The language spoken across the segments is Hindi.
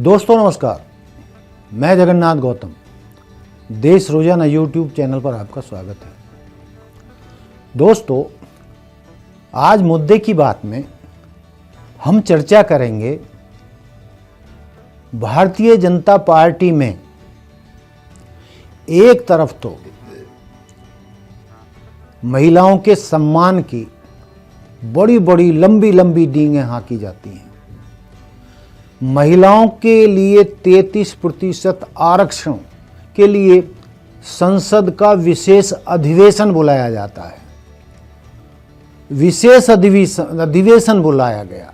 दोस्तों नमस्कार, मैं जगन्नाथ गौतम। देश रोजाना यूट्यूब चैनल पर आपका स्वागत है। दोस्तों, आज मुद्दे की बात में हम चर्चा करेंगे भारतीय जनता पार्टी में एक तरफ तो महिलाओं के सम्मान की बड़ी बड़ी लंबी लंबी डींगें हाँकी जाती हैं। महिलाओं के लिए 33% आरक्षण के लिए संसद का विशेष अधिवेशन बुलाया जाता है। विशेष अधिवेशन बुलाया गया,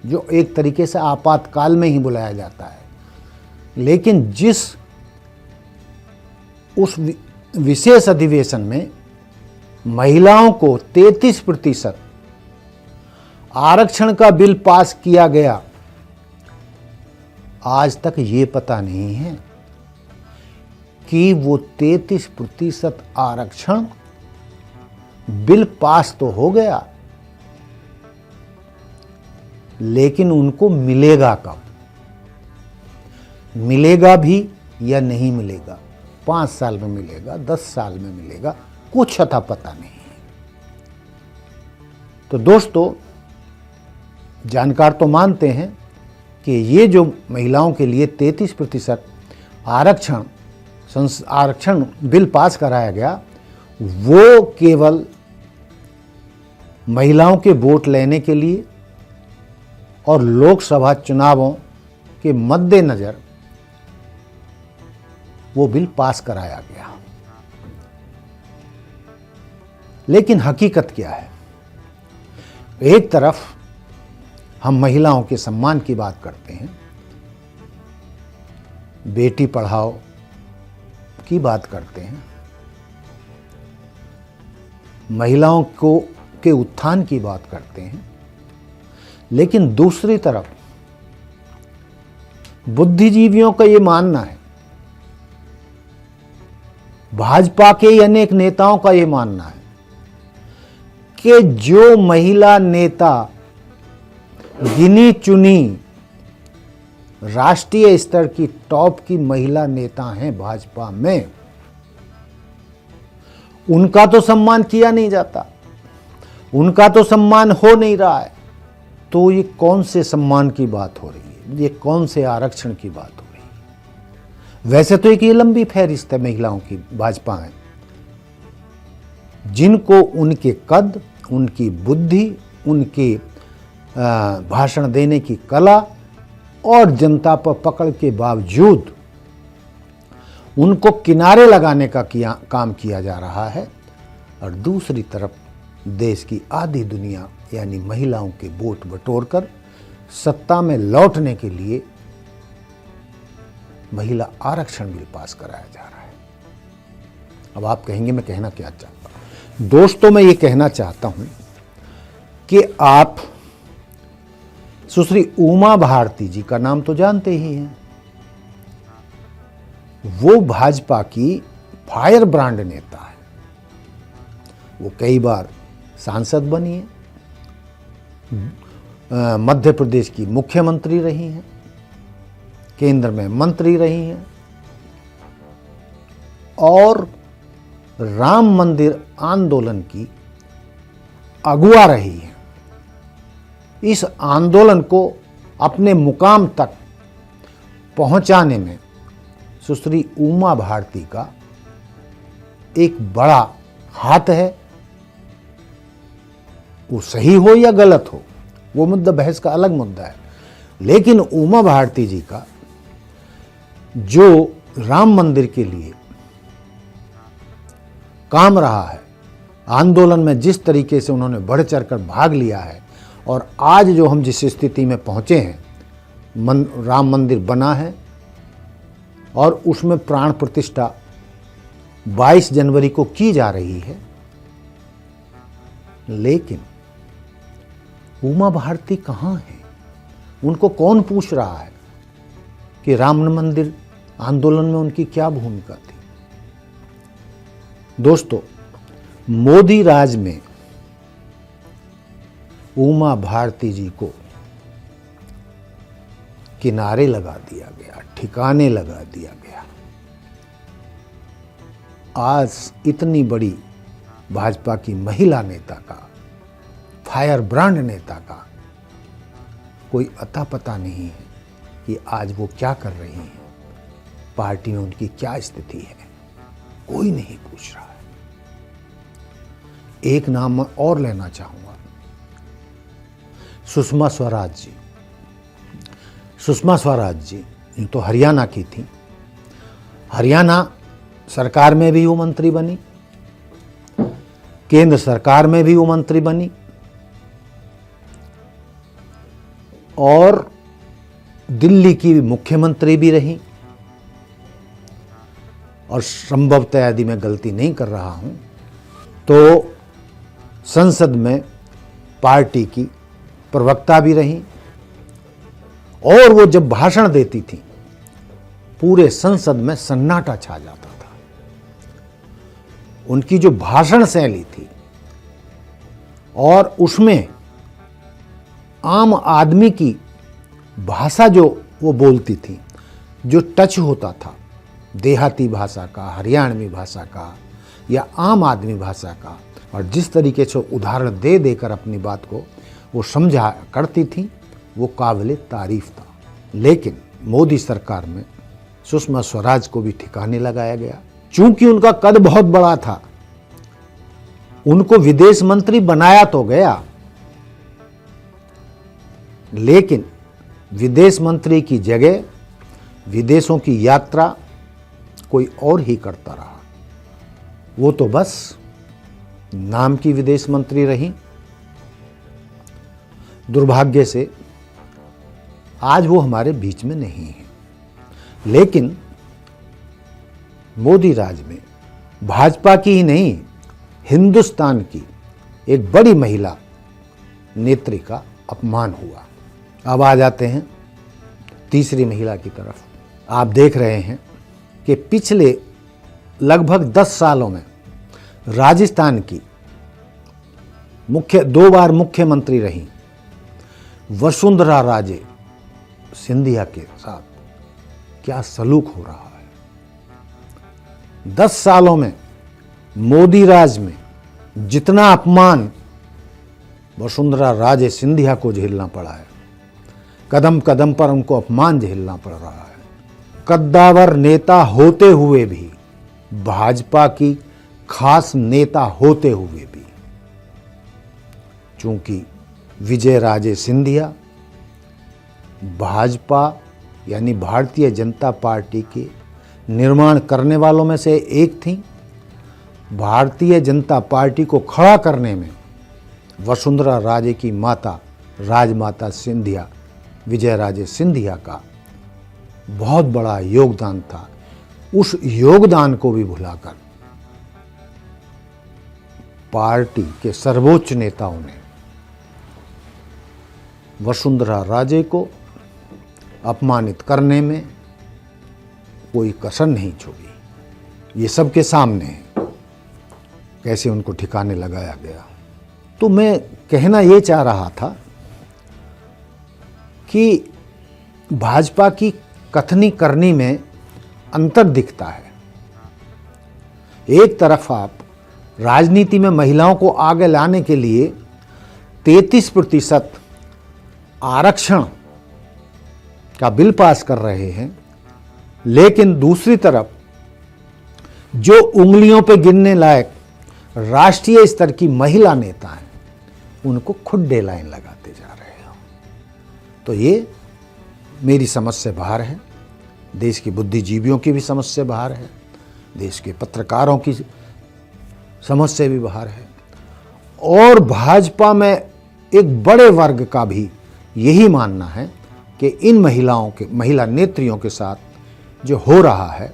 जो एक तरीके से आपातकाल में ही बुलाया जाता है। लेकिन उस विशेष अधिवेशन में महिलाओं को 33% आरक्षण का बिल पास किया गया, आज तक ये पता नहीं है कि वो 33% आरक्षण बिल पास तो हो गया, लेकिन उनको मिलेगा कब? मिलेगा भी या नहीं मिलेगा? 5 साल में मिलेगा, 10 साल में मिलेगा, कुछ अता पता नहीं है। तो दोस्तों, जानकार तो मानते हैं कि ये जो महिलाओं के लिए 33% आरक्षण बिल पास कराया गया, वो केवल महिलाओं के वोट लेने के लिए और लोकसभा चुनावों के मद्देनजर वो बिल पास कराया गया। लेकिन हकीकत क्या है? एक तरफ हम महिलाओं के सम्मान की बात करते हैं, बेटी पढ़ाओ की बात करते हैं, महिलाओं के उत्थान की बात करते हैं, लेकिन दूसरी तरफ बुद्धिजीवियों का ये मानना है, भाजपा के अनेक नेताओं का ये मानना है कि जो महिला नेता गिनी चुनी राष्ट्रीय स्तर की टॉप की महिला नेता हैं भाजपा में, उनका तो सम्मान किया नहीं जाता, उनका तो सम्मान हो नहीं रहा है। तो ये कौन से सम्मान की बात हो रही है? ये कौन से आरक्षण की बात हो रही है? वैसे तो एक ये लंबी फहरिस्त है महिलाओं की, भाजपा है, जिनको उनके कद, उनकी बुद्धि, उनके भाषण देने की कला और जनता पर पकड़ के बावजूद उनको किनारे लगाने का काम किया जा रहा है। और दूसरी तरफ देश की आधी दुनिया यानी महिलाओं के वोट बटोरकर सत्ता में लौटने के लिए महिला आरक्षण बिल पास कराया जा रहा है। अब आप कहेंगे मैं कहना क्या चाहता हूं? दोस्तों, मैं ये कहना चाहता हूं कि आप सुश्री उमा भारती जी का नाम तो जानते ही हैं। वो भाजपा की फायर ब्रांड नेता है। वो कई बार सांसद बनी है, मध्य प्रदेश की मुख्यमंत्री रही हैं, केंद्र में मंत्री रही हैं और राम मंदिर आंदोलन की अगुवा रही है। इस आंदोलन को अपने मुकाम तक पहुंचाने में सुश्री उमा भारती का एक बड़ा हाथ है। वो सही हो या गलत हो, वो मुद्दा बहस का अलग मुद्दा है, लेकिन उमा भारती जी का जो राम मंदिर के लिए काम रहा है, आंदोलन में जिस तरीके से उन्होंने बढ़ चढ़कर भाग लिया है, और आज जो हम जिस स्थिति में पहुंचे हैं, राम मंदिर बना है और उसमें प्राण प्रतिष्ठा 22 जनवरी को की जा रही है। लेकिन उमा भारती कहाँ है? उनको कौन पूछ रहा है कि राम मंदिर आंदोलन में उनकी क्या भूमिका थी? दोस्तों, मोदी राज में उमा भारती जी को किनारे लगा दिया गया, ठिकाने लगा दिया गया। आज इतनी बड़ी भाजपा की महिला नेता का, फायर ब्रांड नेता का कोई अता पता नहीं है कि आज वो क्या कर रही हैं, पार्टी में उनकी क्या स्थिति है, कोई नहीं पूछ रहा है। एक नाम मैं और लेना चाहूंगा, सुषमा स्वराज जी। सुषमा स्वराज जी तो हरियाणा की थी, हरियाणा सरकार में भी वो मंत्री बनी, केंद्र सरकार में भी वो मंत्री बनी और दिल्ली की मुख्यमंत्री भी रही। और संभवतः यदि मैं गलती नहीं कर रहा हूं तो संसद में पार्टी की प्रवक्ता भी रही। और वो जब भाषण देती थी पूरे संसद में सन्नाटा छा जाता था। उनकी जो भाषण शैली थी और उसमें आम आदमी की भाषा जो वो बोलती थी, जो टच होता था देहाती भाषा का, हरियाणवी भाषा का या आम आदमी भाषा का, और जिस तरीके से उदाहरण दे देकर अपनी बात को वो समझा करती थी, वो काबिले तारीफ था। लेकिन मोदी सरकार में सुषमा स्वराज को भी ठिकाने लगाया गया। चूंकि उनका कद बहुत बड़ा था, उनको विदेश मंत्री बनाया तो गया, लेकिन विदेश मंत्री की जगह विदेशों की यात्रा कोई और ही करता रहा। वो तो बस नाम की विदेश मंत्री रही। दुर्भाग्य से आज वो हमारे बीच में नहीं है। लेकिन मोदी राज में भाजपा की ही नहीं, हिंदुस्तान की एक बड़ी महिला नेत्री का अपमान हुआ। अब आ जाते हैं तीसरी महिला की तरफ। आप देख रहे हैं कि पिछले लगभग 10 सालों में राजस्थान की दो बार मुख्यमंत्री रही वसुंधरा राजे सिंधिया के साथ क्या सलूक हो रहा है। 10 सालों में मोदी राज में जितना अपमान वसुंधरा राजे सिंधिया को झेलना पड़ा है, कदम कदम पर उनको अपमान झेलना पड़ रहा है। कद्दावर नेता होते हुए भी, भाजपा की खास नेता होते हुए भी, चूंकि विजय राजे सिंधिया भाजपा यानी भारतीय जनता पार्टी के निर्माण करने वालों में से एक थी। भारतीय जनता पार्टी को खड़ा करने में वसुंधरा राजे की माता राजमाता सिंधिया, विजय राजे सिंधिया का बहुत बड़ा योगदान था। उस योगदान को भी भुलाकर पार्टी के सर्वोच्च नेताओं ने वसुंधरा राजे को अपमानित करने में कोई कसर नहीं छोड़ी। ये सबके सामने है कैसे उनको ठिकाने लगाया गया। तो मैं कहना ये चाह रहा था कि भाजपा की कथनी करनी में अंतर दिखता है। एक तरफ आप राजनीति में महिलाओं को आगे लाने के लिए 33% आरक्षण का बिल पास कर रहे हैं, लेकिन दूसरी तरफ जो उंगलियों पे गिनने लायक राष्ट्रीय स्तर की महिला नेता हैं, उनको खुड्डे लाइन लगाते जा रहे हैं। तो ये मेरी समझ से बाहर है, देश के बुद्धिजीवियों की भी समझ से बाहर है, देश के पत्रकारों की समझ से भी बाहर है। और भाजपा में एक बड़े वर्ग का भी यही मानना है कि इन महिला नेत्रियों के साथ जो हो रहा है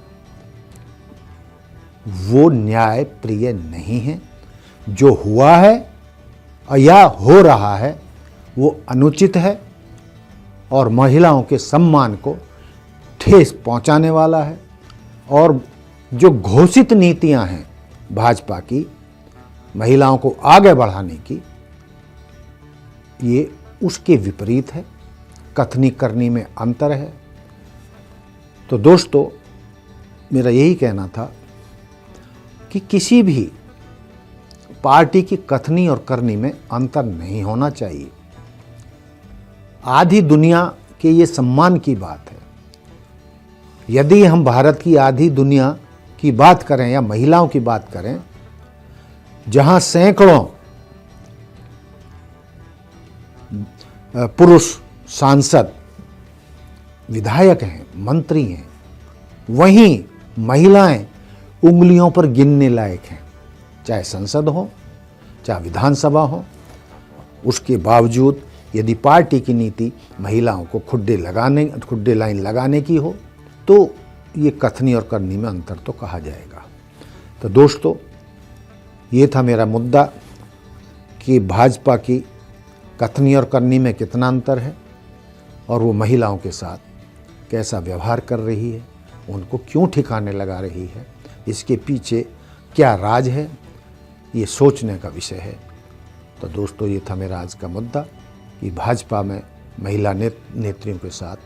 वो न्याय प्रिय नहीं है। जो हुआ है या हो रहा है वो अनुचित है और महिलाओं के सम्मान को ठेस पहुंचाने वाला है। और जो घोषित नीतियां हैं भाजपा की महिलाओं को आगे बढ़ाने की, ये उसके विपरीत है। कथनी करनी में अंतर है। तो दोस्तों, मेरा यही कहना था कि किसी भी पार्टी की कथनी और करनी में अंतर नहीं होना चाहिए। आधी दुनिया के ये सम्मान की बात है। यदि हम भारत की आधी दुनिया की बात करें या महिलाओं की बात करें, जहां सैकड़ों पुरुष सांसद, विधायक हैं, मंत्री हैं, वहीं महिलाएं उंगलियों पर गिनने लायक हैं। चाहे संसद हो, चाहे विधानसभा हो, उसके बावजूद यदि पार्टी की नीति महिलाओं को खुड्डे लाइन लगाने की हो तो ये कथनी और करनी में अंतर तो कहा जाएगा। तो दोस्तों, ये था मेरा मुद्दा कि भाजपा की कथनी और करनी में कितना अंतर है और वो महिलाओं के साथ कैसा व्यवहार कर रही है, उनको क्यों ठिकाने लगा रही है, इसके पीछे क्या राज है, ये सोचने का विषय है। तो दोस्तों, ये था मेरा आज का मुद्दा कि भाजपा में महिला नेत्रियों के साथ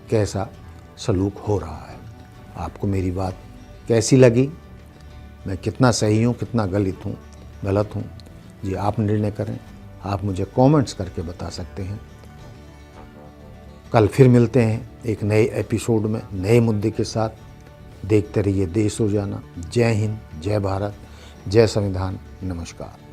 कैसा सलूक हो रहा है। आपको मेरी बात कैसी लगी, मैं कितना सही हूँ, कितना गलत हूँ, ये आप निर्णय करें। आप मुझे कमेंट्स करके बता सकते हैं। कल फिर मिलते हैं एक नए एपिसोड में नए मुद्दे के साथ। देखते रहिए देश रोजाना। जय हिंद, जय भारत, जय संविधान। नमस्कार।